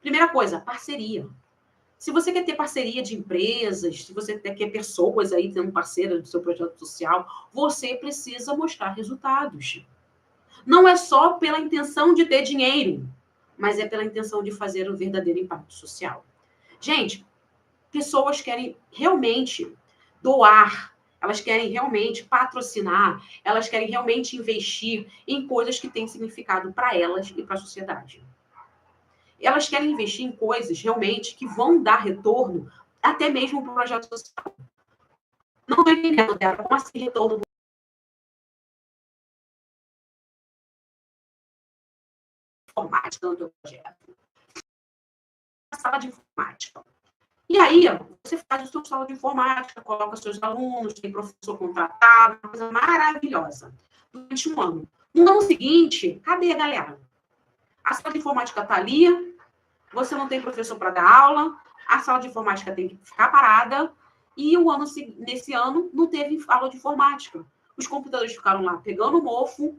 Primeira coisa, parceria. Se você quer ter parceria de empresas, se você quer pessoas aí tendo parceira do seu projeto social, você precisa mostrar resultados. Não é só pela intenção de ter dinheiro, mas é pela intenção de fazer o verdadeiro impacto social. Gente, pessoas querem realmente doar, elas querem realmente patrocinar, elas querem realmente investir em coisas que têm significado para elas e para a sociedade. Elas querem investir em coisas realmente que vão dar retorno até mesmo para o projeto social. Não estou entendendo, Débora, como assim retorno informática no teu projeto? A sala de informática. E aí, você faz o seu sala de informática, coloca seus alunos, tem professor contratado, uma coisa maravilhosa. Durante um ano. No ano seguinte, cadê a galera? A sala de informática está ali, você não tem professor para dar aula, a sala de informática tem que ficar parada, e nesse ano não teve aula de informática. Os computadores ficaram lá pegando mofo,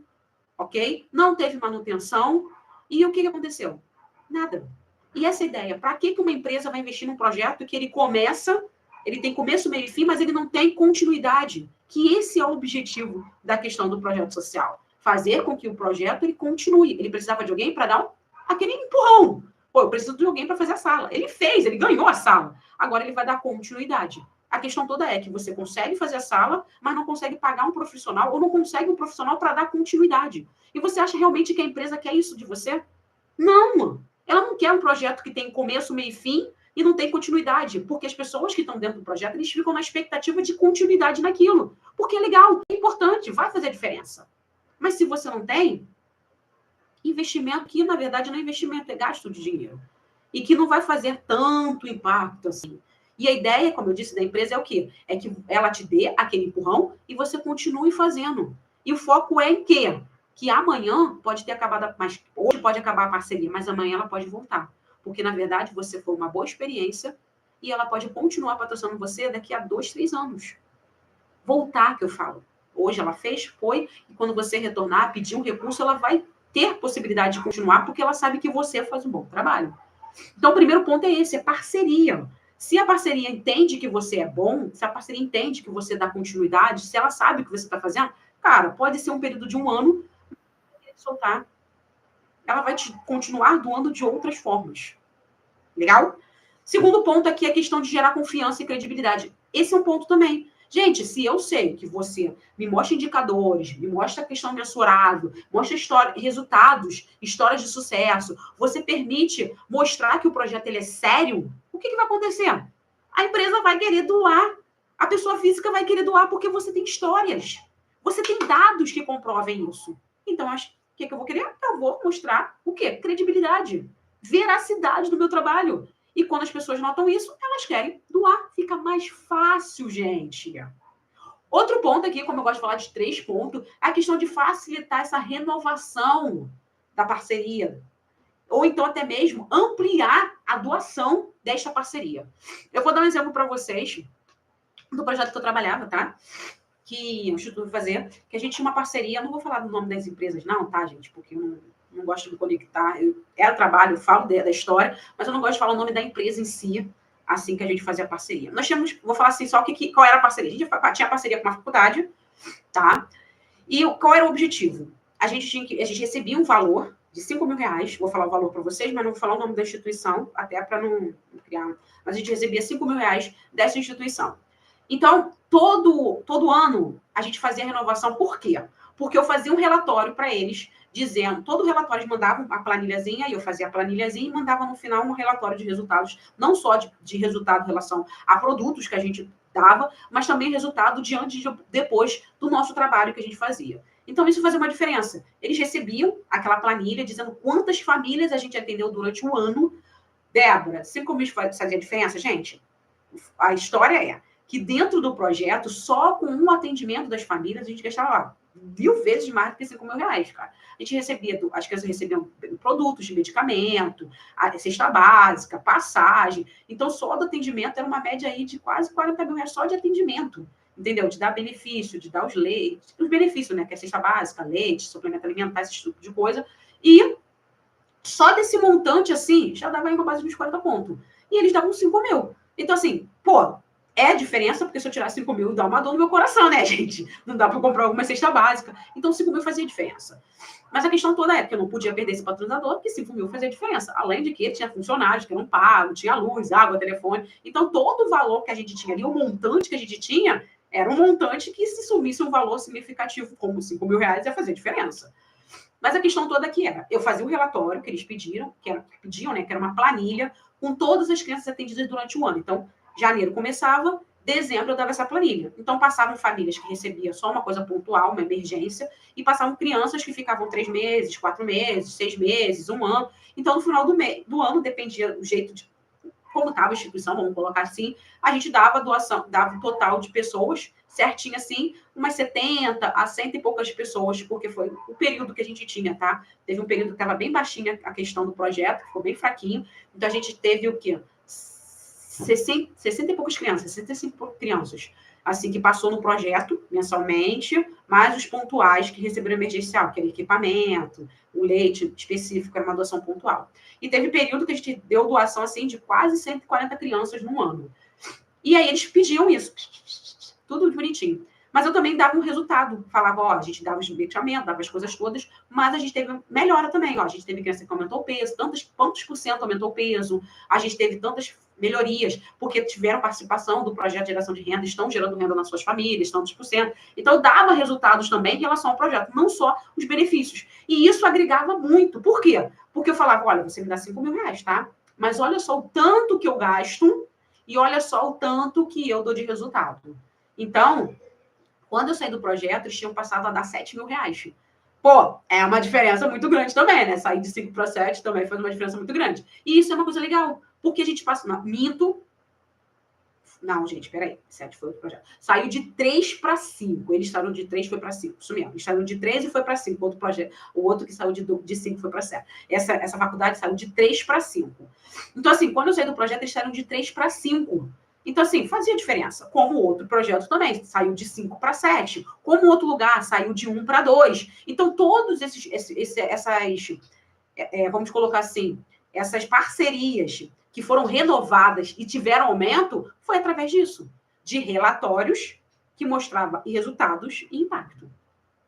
ok? Não teve manutenção, e o que aconteceu? Nada. E essa ideia, para que uma empresa vai investir num projeto que ele tem começo, meio e fim, mas ele não tem continuidade? Que esse é o objetivo da questão do projeto social. Fazer com que o projeto ele continue. Ele precisava de alguém para dar aquele empurrão. Pô, eu preciso de alguém para fazer a sala. Ele fez, ele ganhou a sala. Agora ele vai dar continuidade. A questão toda é que você consegue fazer a sala, mas não consegue pagar um profissional ou não consegue um profissional para dar continuidade. E você acha realmente que a empresa quer isso de você? Não, ela não quer um projeto que tem começo, meio e fim e não tem continuidade, porque as pessoas que estão dentro do projeto, eles ficam na expectativa de continuidade naquilo, porque é legal, é importante, vai fazer diferença. Mas se você não tem, investimento que, na verdade, não é investimento, é gasto de dinheiro. E que não vai fazer tanto impacto assim. E a ideia, como eu disse, da empresa é o quê? É que ela te dê aquele empurrão e você continue fazendo. E o foco é em quê? Que amanhã pode ter acabado, mas hoje pode acabar a parceria, mas amanhã ela pode voltar. Porque, na verdade, você foi uma boa experiência e ela pode continuar patrocinando você daqui a 2, 3 anos. Voltar, que eu falo. Hoje ela fez, foi, e quando você retornar, pedir um recurso, ela vai ter possibilidade de continuar, porque ela sabe que você faz um bom trabalho. Então, o primeiro ponto é esse, é parceria. Se a parceria entende que você é bom, se a parceria entende que você dá continuidade, se ela sabe o que você está fazendo, cara, pode ser um período de 1 ano, soltar. Ela vai te continuar doando de outras formas. Legal? Segundo ponto aqui é a questão de gerar confiança e credibilidade. Esse é um ponto também. Gente, se eu sei que você me mostra indicadores, me mostra a questão mensurável, mostra resultados, histórias de sucesso, você permite mostrar que o projeto ele é sério, o que vai acontecer? A empresa vai querer doar, a pessoa física vai querer doar porque você tem histórias, você tem dados que comprovem isso. Então, o que eu vou querer? Eu vou mostrar o quê? Credibilidade, veracidade do meu trabalho. E quando as pessoas notam isso, elas querem doar. Fica mais fácil, gente. Outro ponto aqui, como eu gosto de falar de 3 pontos, é a questão de facilitar essa renovação da parceria. Ou então até mesmo ampliar a doação desta parceria. Eu vou dar um exemplo para vocês do projeto que eu trabalhava, tá? Que o Instituto vai fazer, que a gente tinha uma parceria, não vou falar do nome das empresas não, tá, gente? Porque eu não gosto de me conectar. Era trabalho, eu falo da história, mas eu não gosto de falar o nome da empresa em si, assim que a gente fazia a parceria. Nós tínhamos, vou falar assim, só qual era a parceria. A gente tinha parceria com uma faculdade, tá? E qual era o objetivo? A gente recebia um valor de R$5.000, vou falar o valor para vocês, mas não vou falar o nome da instituição, até para não criar. Mas a gente recebia R$5.000 dessa instituição. Então, todo ano, a gente fazia renovação. Por quê? Porque eu fazia um relatório para eles, dizendo, todo relatório eles mandavam a planilhazinha, e eu fazia a planilhazinha e mandava no final um relatório de resultados, não só de resultado em relação a produtos que a gente dava, mas também resultado depois do nosso trabalho que a gente fazia. Então, isso fazia uma diferença. Eles recebiam aquela planilha dizendo quantas famílias a gente atendeu durante o ano. Débora, 5 mil fazia diferença, gente? A história é que dentro do projeto, só com um atendimento das famílias, a gente gastava lá 1.000 vezes mais do que R$5.000, cara. A gente recebia, as crianças recebiam produtos de medicamento, a cesta básica, passagem. Então, só do atendimento era uma média aí de quase R$40.000 só de atendimento. Entendeu? De dar benefício, de dar os benefícios, né? Que é cesta básica, leite, suplemento alimentar, esse tipo de coisa. E Só desse montante, assim, já dava uma base de uns 40 pontos. E eles davam 5 mil. Então, assim, pô, é diferença, porque se eu tirar 5 mil, dá uma dor no meu coração, né, gente? Não dá para comprar alguma cesta básica. Então, 5 mil fazia diferença. Mas a questão toda é que eu não podia perder esse patrocinador, porque 5 mil fazia diferença. Além de que tinha funcionários que eram pagos, tinha luz, água, telefone. Então, todo o valor que a gente tinha ali, o montante que a gente tinha, era um montante que, se sumisse um valor significativo, como 5 mil reais, ia fazer diferença. Mas a questão toda aqui era, eu fazia o relatório que eles pediram, que era uma planilha, com todas as crianças atendidas durante o ano. Então, janeiro começava, dezembro eu dava essa planilha. Então, passavam famílias que recebiam só uma coisa pontual, uma emergência, e passavam crianças que ficavam 3 meses, 4 meses, 6 meses, um ano. Então, no final do ano, dependia do jeito de como estava a instituição, vamos colocar assim, a gente dava doação, dava um total de pessoas, certinho assim, umas 70 a 100 e poucas pessoas, porque foi o período que a gente tinha, tá? Teve um período que estava bem baixinha a questão do projeto, ficou bem fraquinho, então a gente teve o quê? 60 e poucas crianças, 65 crianças, assim, que passou no projeto mensalmente, mais os pontuais que receberam emergencial, que era equipamento, o leite específico, era uma doação pontual. E teve período que a gente deu doação, assim, de quase 140 crianças no ano. E aí eles pediam isso, tudo bonitinho. Mas eu também dava um resultado. Falava, ó, a gente dava os medicamentos, dava as coisas todas, mas a gente teve melhora também. Ó, a gente teve criança que aumentou o peso, quantos por cento aumentou o peso, a gente teve tantas melhorias, porque tiveram participação do projeto de geração de renda, estão gerando renda nas suas famílias, tantos por cento. Então, eu dava resultados também em relação ao projeto, não só os benefícios. E isso agregava muito. Por quê? Porque eu falava, olha, você me dá 5 mil reais, tá? Mas olha só o tanto que eu gasto e olha só o tanto que eu dou de resultado. Então, quando eu saí do projeto, eles tinham passado a dar 7 mil reais. Pô, é uma diferença muito grande também, né? Sair de 5 para 7 também faz uma diferença muito grande. E isso é uma coisa legal, porque a gente passa... Não, minto. Não, gente, peraí. 7 foi outro projeto. Saiu de 3 para 5. Eles saíram de 3 foi para 5. Isso mesmo. Eles saíram de 3 e foi para 5. Outro projeto. O outro que saiu de 5 foi para 7. Essa faculdade saiu de 3 para 5. Então, assim, quando eu saí do projeto, eles saíram de 3 para 5. Então, assim, fazia diferença. Como o outro projeto também, saiu de 5 para 7. Como outro lugar, saiu de 1 para 2. Então, todos essas vamos colocar assim, essas parcerias que foram renovadas e tiveram aumento, foi através disso. De relatórios que mostravam resultados e impacto.